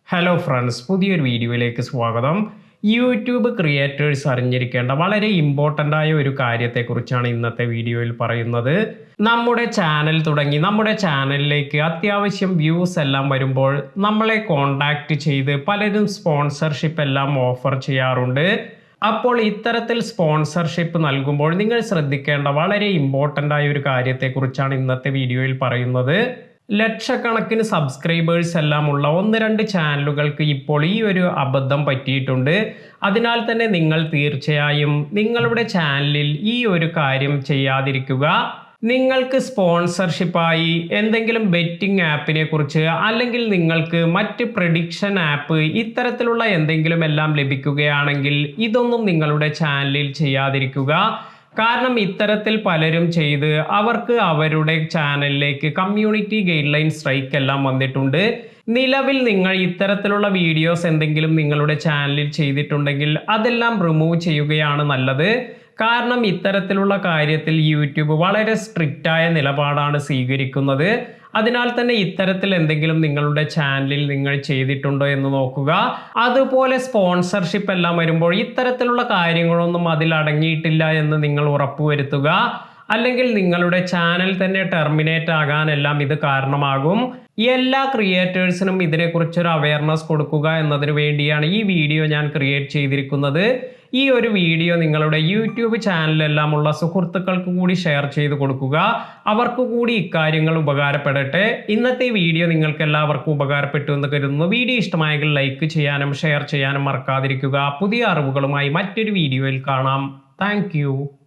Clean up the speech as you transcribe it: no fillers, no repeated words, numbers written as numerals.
Hello friends, പുതിയൊരു വീഡിയോയിലേക്ക് സ്വാഗതം. യൂട്യൂബ് ക്രിയേറ്റേഴ്സ് അറിഞ്ഞിരിക്കേണ്ട വളരെ ഇമ്പോർട്ടൻ്റ് ആയ ഒരു കാര്യത്തെക്കുറിച്ചാണ് ഇന്നത്തെ വീഡിയോയിൽ പറയുന്നത്. നമ്മുടെ ചാനൽ തുടങ്ങി നമ്മുടെ ചാനലിലേക്ക് അത്യാവശ്യം വ്യൂസ് എല്ലാം വരുമ്പോൾ നമ്മളെ കോണ്ടാക്റ്റ് ചെയ്ത് പലരും സ്പോൺസർഷിപ്പ് എല്ലാം ഓഫർ ചെയ്യാറുണ്ട്. അപ്പോൾ ഇത്തരത്തിൽ സ്പോൺസർഷിപ്പ് നൽകുമ്പോൾ നിങ്ങൾ ശ്രദ്ധിക്കേണ്ട വളരെ ഇമ്പോർട്ടൻ്റ് ആയ ഒരു കാര്യത്തെക്കുറിച്ചാണ് ഇന്നത്തെ വീഡിയോയിൽ പറയുന്നത്. ലക്ഷക്കണക്കിന് സബ്സ്ക്രൈബേഴ്സ് എല്ലാം ഉള്ള ഒന്ന് രണ്ട് ചാനലുകൾക്ക് ഇപ്പോൾ ഈ ഒരു അബദ്ധം പറ്റിയിട്ടുണ്ട്. അതിനാൽ തന്നെ നിങ്ങൾ തീർച്ചയായും നിങ്ങളുടെ ചാനലിൽ ഈ ഒരു കാര്യം ചെയ്യാതിരിക്കുക. നിങ്ങൾക്ക് സ്പോൺസർഷിപ്പായി എന്തെങ്കിലും ബെറ്റിംഗ് ആപ്പിനെ കുറിച്ച് അല്ലെങ്കിൽ നിങ്ങൾക്ക് മറ്റ് പ്രഡിക്ഷൻ ആപ്പ് ഇത്തരത്തിലുള്ള എന്തെങ്കിലും എല്ലാം ലഭിക്കുകയാണെങ്കിൽ ഇതൊന്നും നിങ്ങളുടെ ചാനലിൽ ചെയ്യാതിരിക്കുക. കാരണം ഇത്തരത്തിൽ പലരും ചെയ്ത് അവർക്ക് അവരുടെ ചാനലിലേക്ക് കമ്മ്യൂണിറ്റി ഗൈഡ് ലൈൻ സ്ട്രൈക്ക് എല്ലാം വന്നിട്ടുണ്ട്. നിലവിൽ നിങ്ങൾ ഇത്തരത്തിലുള്ള വീഡിയോസ് എന്തെങ്കിലും നിങ്ങളുടെ ചാനലിൽ ചെയ്തിട്ടുണ്ടെങ്കിൽ അതെല്ലാം റിമൂവ് ചെയ്യുകയാണ് നല്ലത്. കാരണം ഇത്തരത്തിലുള്ള കാര്യത്തിൽ യൂട്യൂബ് വളരെ സ്ട്രിക്റ്റ് ആയ നിലപാടാണ് സ്വീകരിക്കുന്നത്. അതിനാൽ തന്നെ ഇത്തരത്തിൽ എന്തെങ്കിലും നിങ്ങളുടെ ചാനലിൽ നിങ്ങൾ ചെയ്തിട്ടുണ്ടോ എന്ന് നോക്കുക. അതുപോലെ സ്പോൺസർഷിപ്പ് എല്ലാം വരുമ്പോൾ ഇത്തരത്തിലുള്ള കാര്യങ്ങളൊന്നും അതിൽ അടങ്ങിയിട്ടില്ല എന്ന് നിങ്ങൾ ഉറപ്പുവരുത്തുക. അല്ലെങ്കിൽ നിങ്ങളുടെ ചാനൽ തന്നെ ടെർമിനേറ്റ് ആകാനെല്ലാം ഇത് കാരണമാകും. എല്ലാ ക്രിയേറ്റേഴ്സിനും ഇതിനെക്കുറിച്ചൊരു അവയർനെസ് കൊടുക്കുക എന്നതിന് വേണ്ടിയാണ് ഈ വീഡിയോ ഞാൻ ക്രിയേറ്റ് ചെയ്തിരിക്കുന്നത്. ഈ ഒരു വീഡിയോ നിങ്ങളുടെ യൂട്യൂബ് ചാനലിലെല്ലാം ഉള്ള സുഹൃത്തുക്കൾക്ക് കൂടി ഷെയർ ചെയ്ത് കൊടുക്കുക. അവർക്ക് കൂടി ഇക്കാര്യങ്ങൾ ഉപകാരപ്പെടട്ടെ. ഇന്നത്തെ വീഡിയോ നിങ്ങൾക്ക് എല്ലാവർക്കും ഉപകാരപ്പെട്ടു എന്ന് കരുതുന്നു. വീഡിയോ ഇഷ്ടമായെങ്കിൽ ലൈക്ക് ചെയ്യാനും ഷെയർ ചെയ്യാനും മറക്കാതിരിക്കുക. പുതിയ അറിവുകളുമായി മറ്റൊരു വീഡിയോയിൽ കാണാം. താങ്ക്